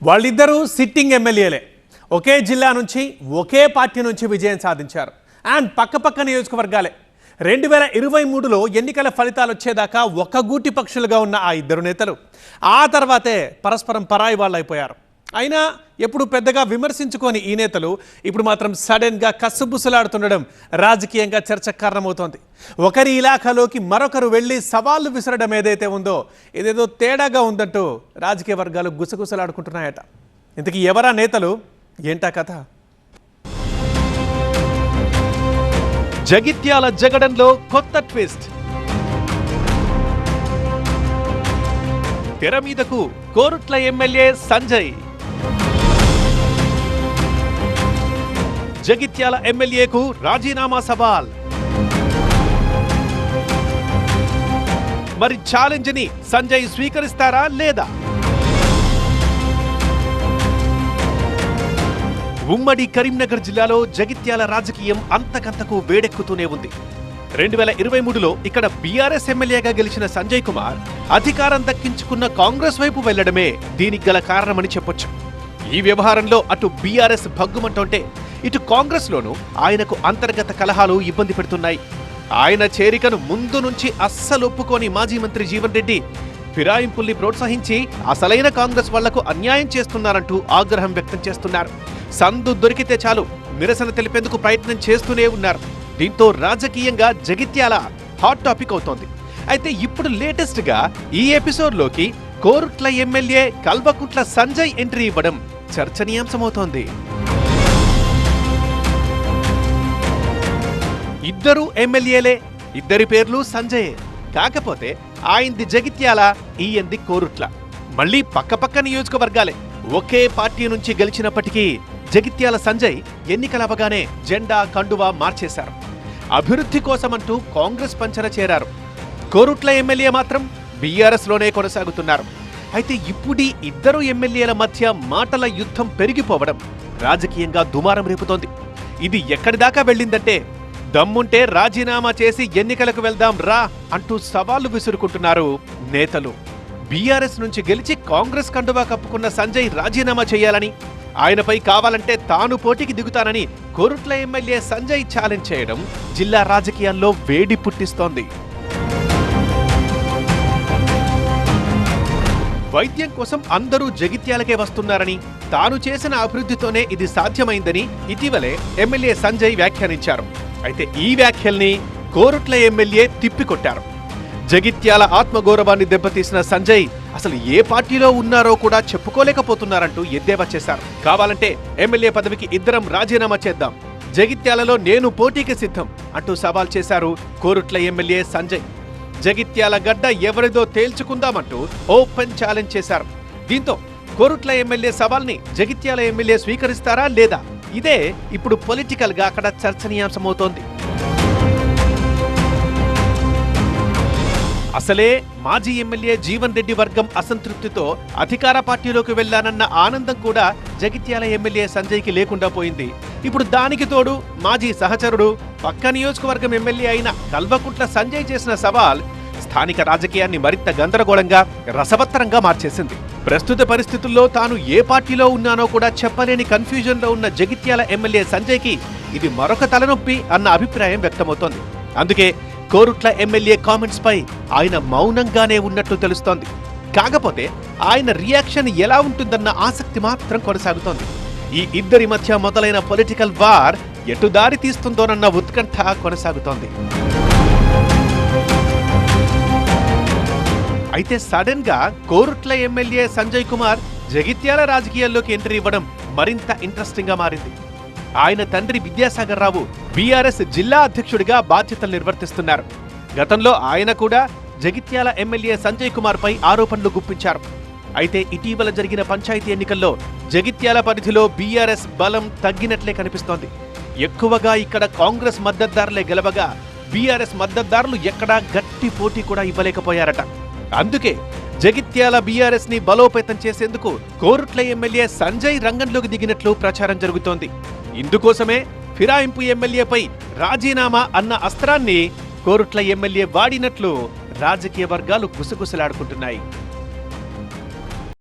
వాళ్ళిద్దరూ సిట్టింగ్ ఎమ్మెల్యేలే. ఒకే జిల్లా నుంచి ఒకే పార్టీ నుంచి విజయం సాధించారు. అండ్ పక్కపక్క నియోజకవర్గాలే. 2023లో ఎన్నికల ఫలితాలు వచ్చేదాకా ఒక్కగూటి పక్షులుగా ఉన్న ఆ ఇద్దరు నేతలు ఆ తర్వాతే పరస్పరం పరాయి వాళ్ళు అయిపోయారు. అయినా ఎప్పుడు పెద్దగా విమర్శించుకొని ఈ నేతలు ఇప్పుడు మాత్రం సడన్గా కస్సుబుసులాడుతుండడం రాజకీయంగా చర్చకు కారణమవుతోంది. ఒకరి ఇలాఖలోకి మరొకరు వెళ్ళి సవాళ్లు విసరడం ఏదైతే ఉందో ఇదేదో తేడాగా ఉందంటూ రాజకీయ వర్గాలు గుసగుసలాడుకుంటున్నాయట. ఇంతకీ ఎవరా నేతలు, ఏంటా కథ? జగిత్యాల జగడంలో కొత్త ట్విస్ట్. తెర మీదకు కోరుట్ల ఎమ్మెల్యే సంజయ్. జగిత్యాల ఎమ్మెల్యేకు రాజీనామా సవాల్. మరి ఛాలెంజ్ ని సంజయ్ స్వీకరిస్తారా లేదా? ఉమ్మడి కరీంనగర్ జిల్లాలో జగిత్యాల రాజకీయం అంతకంతకు వేడెక్కుతూనే ఉంది. 2023లో ఇక్కడ బీఆర్ఎస్ ఎమ్మెల్యేగా గెలిచిన సంజయ్ కుమార్ అధికారం దక్కించుకున్న కాంగ్రెస్ వైపు వెళ్లడమే దీనికి గల కారణమని చెప్పొచ్చు. ఈ వ్యవహారంలో అటు బీఆర్ఎస్ భగ్గుమంటుంటే ఇటు కాంగ్రెస్ లోనూ ఆయనకు అంతర్గత కలహాలు ఇబ్బంది పెడుతున్నాయి. ఆయన చేరికను ముందు నుంచి అస్సలు ఒప్పుకోని మాజీ మంత్రి జీవన్ రెడ్డి ఫిరాయింపుల్ని ప్రోత్సహించి అసలైన కాంగ్రెస్ వాళ్లకు అన్యాయం చేస్తున్నారంటూ ఆగ్రహం వ్యక్తం చేస్తున్నారు. సందు దొరికితే చాలు నిరసన తెలిపేందుకు ప్రయత్నం చేస్తూనే ఉన్నారు. దీంతో రాజకీయంగా జగిత్యాల హాట్ టాపిక్ అవుతోంది. అయితే ఇప్పుడు లేటెస్ట్ గా ఈ ఎపిసోడ్లోకి కోరుట్ల ఎమ్మెల్యే కల్వకుంట్ల సంజయ్ ఎంట్రీ ఇవ్వడం చర్చనీయాంశమవుతోంది. ఇద్దరు ఎమ్మెల్యేలే, ఇద్దరి పేర్లు సంజయ్. కాకపోతే ఆయనది జగిత్యాల, ఈయంది కోరుట్ల. మళ్లీ పక్కపక్క నియోజకవర్గాలే. ఒకే పార్టీ నుంచి గెలిచినప్పటికీ జగిత్యాల సంజయ్ ఎన్నికలవగానే జెండా కండువా మార్చేశారు. అభివృద్ధి కోసమంటూ కాంగ్రెస్ పంచన చేరారు. కోరుట్ల ఎమ్మెల్యే మాత్రం బీఆర్ఎస్ లోనే కొనసాగుతున్నారు. అయితే ఇప్పుడు ఇద్దరు ఎమ్మెల్యేల మధ్య మాటల యుద్ధం పెరిగిపోవడం రాజకీయంగా దుమారం రేపుతోంది. ఇది ఎక్కడిదాకా వెళ్ళిందంటే దమ్ముంటే రాజీనామా చేసి ఎన్నికలకు వెళ్దాం రా అంటూ సవాళ్లు విసురుకుంటున్నారు నేతలు. బీఆర్ఎస్ నుంచి గెలిచి కాంగ్రెస్ కండువా కప్పుకున్న సంజయ్ రాజీనామా చేయాలని, ఆయనపై కావాలంటే తాను పోటీకి దిగుతానని కోరుట్ల ఎమ్మెల్యే సంజయ్ ఛాలెంజ్ చేయడం జిల్లా రాజకీయాల్లో వేడి పుట్టిస్తోంది. వైద్యం కోసం అందరూ జగిత్యాలకే వస్తున్నారని, తాను చేసిన అభివృద్ధితోనే ఇది సాధ్యమైందని ఇటీవలే ఎమ్మెల్యే సంజయ్ వ్యాఖ్యానించారు. అయితే ఈ వ్యాఖ్యల్ని కోరుట్ల ఎమ్మెల్యే తిప్పికొట్టారు. జగిత్యాల ఆత్మగౌరవాన్ని దెబ్బతీసిన సంజయ్ అసలు ఏ పార్టీలో ఉన్నారో కూడా చెప్పుకోలేకపోతున్నారంటూ ఎద్దేవా చేశారు. కావాలంటే ఎమ్మెల్యే పదవికి ఇద్దరం రాజీనామా చేద్దాం, జగిత్యాలలో నేను పోటీకి సిద్ధం అంటూ సవాల్ చేశారు కోరుట్ల ఎమ్మెల్యే సంజయ్. జగిత్యాల గడ్డ ఎవరిదో తేల్చుకుందామంటూ ఓపెన్ ఛాలెంజ్ చేశారు. దీంతో కోరుట్ల ఎమ్మెల్యే సవాల్ని జగిత్యాల ఎమ్మెల్యే స్వీకరిస్తారా లేదా? ఇదే ఇప్పుడు పొలిటికల్ గా అక్కడ చర్చనీయాంశమవుతోంది. అసలే మాజీ ఎమ్మెల్యే జీవన్ రెడ్డి వర్గం అసంతృప్తితో అధికార పార్టీలోకి వెళ్లానన్న ఆనందం కూడా జగిత్యాల ఎమ్మెల్యే సంజయ్కి లేకుండా పోయింది. ఇప్పుడు దానికి తోడు మాజీ సహచరుడు, పక్క నియోజకవర్గం ఎమ్మెల్యే అయిన కల్వకుంట్ల సంజయ్ చేసిన సవాల్ స్థానిక రాజకీయాన్ని మరింత గందరగోళంగా, రసవత్తరంగా మార్చేసింది. ప్రస్తుత పరిస్థితుల్లో తాను ఏ పార్టీలో ఉన్నానో కూడా చెప్పలేని కన్ఫ్యూజన్ లో ఉన్న జగిత్యాల ఎమ్మెల్యే సంజయ్కి ఇది మరొక తలనొప్పి అన్న అభిప్రాయం వ్యక్తమవుతోంది. అందుకే కోరుట్ల ఎమ్మెల్యే కామెంట్స్ పై ఆయన మౌనంగానే ఉన్నట్లు తెలుస్తోంది. కాకపోతే ఆయన రియాక్షన్ ఎలా ఉంటుందన్న ఆసక్తి మాత్రం కొనసాగుతోంది. ఈ ఇద్దరి మధ్య మొదలైన పొలిటికల్ వార్ ఎటు దారి తీస్తుందోనన్న ఉత్కంఠ కొనసాగుతోంది. అయితే సడన్ గా కోరుట్ల ఎమ్మెల్యే సంజయ్ కుమార్ జగిత్యాల రాజకీయాల్లోకి ఎంట్రీ ఇవ్వడం మరింత ఇంట్రెస్టింగ్ గా మారింది. ఆయన తండ్రి విద్యాసాగర్ రావు బీఆర్ఎస్ జిల్లా అధ్యక్షుడిగా బాధ్యతలు నిర్వర్తిస్తున్నారు. గతంలో ఆయన కూడా జగిత్యాల ఎమ్మెల్యే సంజయ్ కుమార్ పై ఆరోపణలు గుప్పించారు. అయితే ఇటీవల జరిగిన పంచాయతీ ఎన్నికల్లో జగిత్యాల పరిధిలో బీఆర్ఎస్ బలం తగ్గినట్లే కనిపిస్తోంది. ఎక్కువగా ఇక్కడ కాంగ్రెస్ మద్దతుదారులే గెలవగా బీఆర్ఎస్ మద్దతుదారులు ఎక్కడా గట్టి పోటీ కూడా ఇవ్వలేకపోయారట. అందుకే జగిత్యాల బీఆర్ఎస్ ని బలోపేతం చేసేందుకు కోరుట్ల ఎమ్మెల్యే సంజయ్ రంగంలోకి దిగినట్లు ప్రచారం జరుగుతోంది. ఇందుకోసమే ఫిరాయింపు ఎమ్మెల్యేపై రాజీనామా అన్న అస్త్రాన్ని కోరుట్ల ఎమ్మెల్యే వాడినట్లు రాజకీయ వర్గాలు గుసగుసలాడుకుంటున్నాయి.